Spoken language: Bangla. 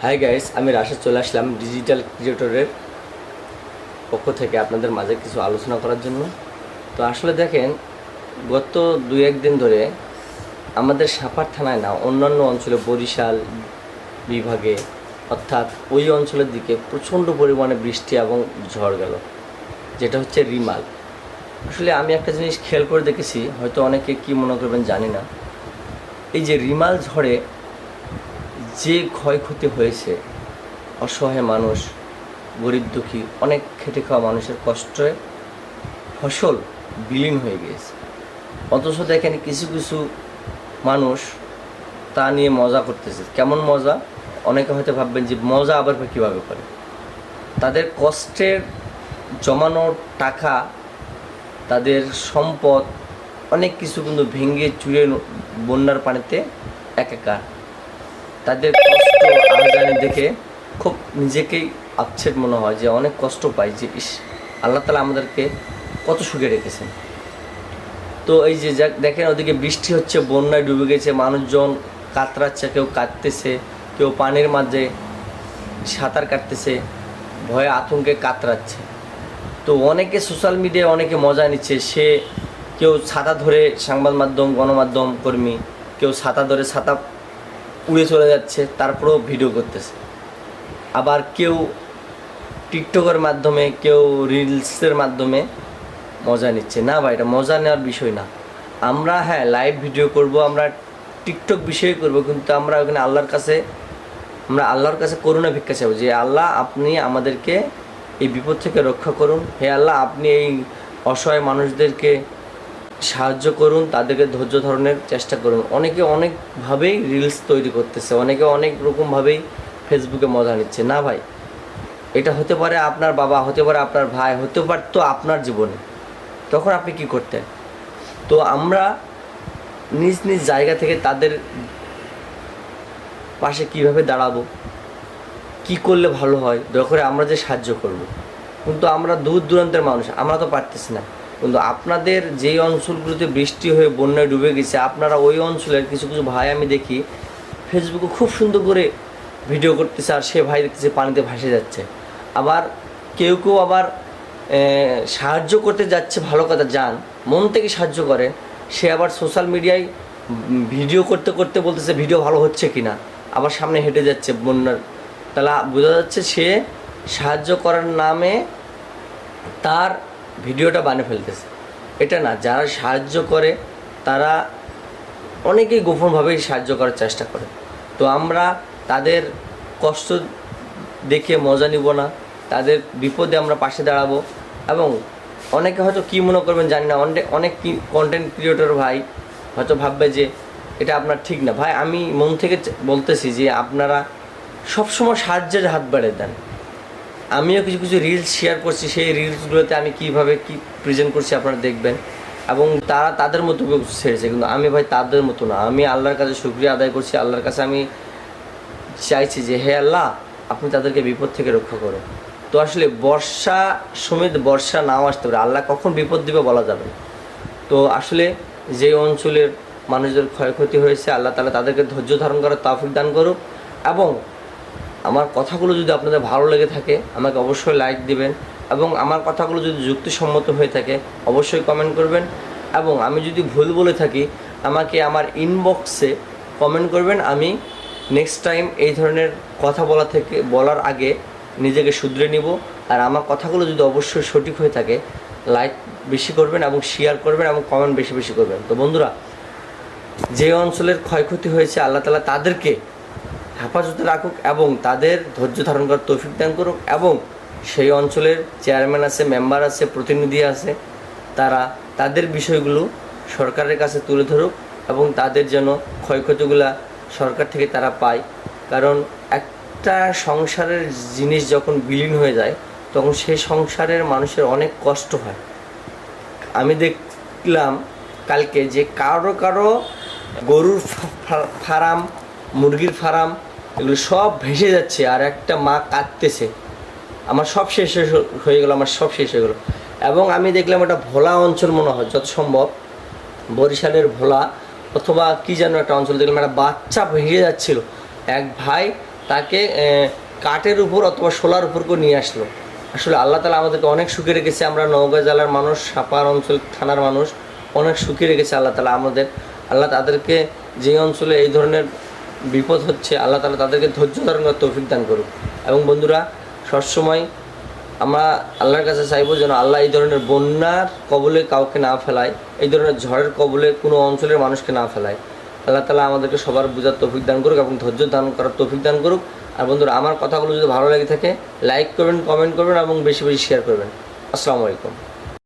হাই গাইস, আমি রাশেদ চলে আসলাম ডিজিটাল ক্রিয়েটরের পক্ষ থেকে আপনাদের মাঝে কিছু আলোচনা করার জন্য। তো আসলে দেখেন, গত 2-1 দিন ধরে আমাদের সাভার থানায় না, অন্যান্য অঞ্চলে বরিশাল বিভাগে অর্থাৎ ওই অঞ্চলের দিকে প্রচণ্ড পরিমাণে বৃষ্টি এবং ঝড় গেল, যেটা হচ্ছে রিমাল। আসলে আমি একটা জিনিস খেয়াল করে দেখেছি, হয়তো অনেকে কী মনে করবেন জানি না। এই যে রিমাল ঝড়ে যে ক্ষয়ক্ষতি হয়েছে, অসহায় মানুষ, গরিব দুঃখী, অনেক খেটে খাওয়া মানুষের কষ্টে ফসল বিলীন হয়ে গিয়েছে। অথচ দেখেন কিছু কিছু মানুষ তা নিয়ে মজা করতেছে। কেমন মজা? অনেকে হয়তো ভাববেন যে মজা আবার কীভাবে করে। তাদের কষ্টের জমানোর টাকা, তাদের সম্পদ, অনেক কিছু কিন্তু ভেঙে চুরে বন্যার পানিতে একাকার। তাদের কষ্ট আহ্বানে দেখে খুব নিজেকেই আপসেট মনে হয়, যে অনেক কষ্ট পাই, যে ইস, আল্লাহ তাআলা আমাদেরকে কত সুখে রেখেছেন। তো এই যে দেখেন, ওদিকে বৃষ্টি হচ্ছে, বন্যায় ডুবে গেছে, মানুষজন কাতরাচ্ছে, কেউ কাঁদতেছে, কেউ পানির মাঝে সাঁতার কাটতেছে, ভয়ে আতঙ্কে কাতরাচ্ছে। তো অনেকে সোশ্যাল মিডিয়ায় অনেকে মজা নিচ্ছে। সে কেউ ছাতা ধরে, সংবাদ মাধ্যম, গণমাধ্যম কর্মী, কেউ ছাতা ধরে ছাতা উড়ে চলে যাচ্ছে, তারপরেও ভিডিও করতেছে। আবার কেউ টিকটকের মাধ্যমে, কেউ রিলসের মাধ্যমে মজা নিচ্ছে। না ভাই, এটা মজা নেওয়ার বিষয় না। আমরা লাইভ ভিডিও করব, আমরা টিকটক বিষয়ে করব, কিন্তু আমরা ওখানে আল্লাহর কাছে করুণা ভিক্ষা চাইব, যে আল্লাহ, আপনি আমাদেরকে এই বিপদ থেকে রক্ষা করুন। হে আল্লাহ, আপনি এই অসহায় মানুষদেরকে সাহায্য করুন, তাদেরকে ধৈর্য ধারণের চেষ্টা করুন। অনেকে অনেকভাবেই রিলস তৈরি করতেছে, অনেকে অনেক রকমভাবেই ফেসবুকে মজা নিচ্ছে। না ভাই, এটা হতে পারে আপনার বাবা, হতে পারে আপনার ভাই, হতে পারতো আপনার জীবনে, তখন আপনি কি করতেন? তো আমরা নিজ নিজ জায়গা থেকে তাদের পাশে কিভাবে দাঁড়াবো, কি করলে ভালো হয়, দয়া করে আমরা যে সাহায্য করব। কিন্তু আমরা দূর দূরান্তের মানুষ, আমরা তো পারতেছি না। কিন্তু আপনাদের যেই অঞ্চলগুলোতে বৃষ্টি হয়ে বন্যায় ডুবে গেছে, আপনারা ওই অঞ্চলের কিছু কিছু ভাই আমি দেখি ফেসবুকে খুব সুন্দর করে ভিডিও করতেছে, আর সে ভাই দেখতেছে পানিতে ভাসে যাচ্ছে। আবার কেউ কেউ আবার সাহায্য করতে যাচ্ছে, ভালো কথা, যান, মন থেকে সাহায্য করেন। সে আবার সোশ্যাল মিডিয়ায় ভিডিও করতে করতে বলতেছে ভিডিও ভালো হচ্ছে কি না, আবার সামনে হেঁটে যাচ্ছে বন্যার। তাহলে বোঝা যাচ্ছে সে সাহায্য করার নামে তার ভিডিওটা বানিয়ে ফেলতেছে। এটা না, যারা সাহায্য করে তারা অনেকেই গোপনভাবেই সাহায্য করার চেষ্টা করে। তো আমরা তাদের কষ্ট দেখে মজা নিব না, তাদের বিপদে আমরা পাশে দাঁড়াবো। এবং অনেকে হয়তো কী মনে করবেন জানি না, অনেক কন্টেন্ট ক্রিয়েটর ভাই হয়তো ভাববে যে এটা আপনার ঠিক না। ভাই, আমি মন থেকে বলতেছি যে আপনারা সবসময় সাহায্যের হাত বাড়িয়ে দেন। আমিও কিছু কিছু রিলস শেয়ার করছি, সেই রিলসগুলোতে আমি কীভাবে কী প্রেজেন্ট করছি আপনারা দেখবেন। এবং তারা তাদের মতো ছেড়েছে, কিন্তু আমি ভাই তাদের মতো না। আমি আল্লাহর কাছে শুকরিয়া আদায় করছি, আল্লাহর কাছে আমি চাইছি যে হে আল্লাহ, আপনি তাদেরকে বিপদ থেকে রক্ষা করুন। তো আসলে বর্ষা সমেত বর্ষা নাও আসতে পারে, আল্লাহ কখন বিপদ দিবে বলা যাবে না। তো আসলে যে অঞ্চলের মানুষদের ক্ষয়ক্ষতি হয়েছে, আল্লাহ তাআলা তাদেরকে ধৈর্য ধারণ করার তৌফিক দান করুক। এবং আমার কথাগুলো যদি আপনাদের ভালো লেগে থাকে, আমাকে অবশ্যই লাইক দিবেন। এবং আমার কথাগুলো যদি যুক্তিসম্মত হয়ে থাকে, অবশ্যই কমেন্ট করবেন। এবং আমি যদি ভুল বলে থাকি, আমাকে আমার ইনবক্সে কমেন্ট করবেন। আমি নেক্সট টাইম এই ধরনের কথা বলার আগে নিজেকে শুধরে নিব। আর আমার কথাগুলো যদি অবশ্যই সঠিক হয়ে থাকে, লাইক বেশি করবেন এবং শেয়ার করবেন এবং কমেন্ট বেশি বেশি করবেন। তো বন্ধুরা, যে অঞ্চলের ক্ষয়ক্ষতি হয়েছে, আল্লাহ তাআলা তাদেরকে হেফাজতে রাখুক এবং তাদের ধৈর্য ধারণ করার তৌফিক দান করুক। এবং সেই অঞ্চলের চেয়ারম্যান আছে, মেম্বার আছে, প্রতিনিধি আছে, তারা তাদের বিষয়গুলো সরকারের কাছে তুলে ধরুক এবং তাদের যেন ক্ষয়ক্ষতিগুলা সরকার থেকে তারা পায়। কারণ একটা সংসারের জিনিস যখন বিলীন হয়ে যায়, তখন সেই সংসারের মানুষের অনেক কষ্ট হয়। আমি দেখলাম কালকে যে কারো কারো গরুর ফার্ম, মুরগির ফার্ম, এগুলো সব ভেসে যাচ্ছে, আর একটা মা কাঁদতেছে, আমার সব শেষ হয়ে গেলো, আমার সব শেষ হয়ে গেলো। এবং আমি দেখলাম এটা ভোলা অঞ্চল মনে হয়, যত সম্ভব বরিশালের ভোলা অথবা কি যেন একটা অঞ্চল, দেখলাম একটা বাচ্চা ভেসে যাচ্ছিল। এক ভাই তাকে কাঠের উপর অথবা শোলার উপর করে নিয়ে আসলো। আসলে আল্লাহ তালা আমাদেরকে অনেক সুখে রেখেছে। আমরা নওগাঁ জেলার মানুষ, সাপার অঞ্চল থানার মানুষ, অনেক সুখে রেখেছে আল্লাহ তালা আমাদের। আল্লাহ তাদেরকে যে অঞ্চলে এই ধরনের বিপদ হচ্ছে, আল্লাহ তালা তাদেরকে ধৈর্য ধারণ করার তৌফিক দান করুক। এবং বন্ধুরা, সবসময় আমরা আল্লাহর কাছে চাইবো যেন আল্লাহ এই ধরনের বন্যার কবলে কাউকে না ফেলায়, এই ধরনের ঝড়ের কবলে কোনো অঞ্চলের মানুষকে না ফেলায়। আল্লাহ তালা আমাদেরকে সবার বোঝার তৌফিক দান করুক এবং ধৈর্য দান করার তৌফিক দান করুক। আর বন্ধুরা, আমার কথাগুলো যদি ভালো লেগে থাকে লাইক করবেন, কমেন্ট করবেন এবং বেশি বেশি শেয়ার করবেন। আসসালামু আলাইকুম।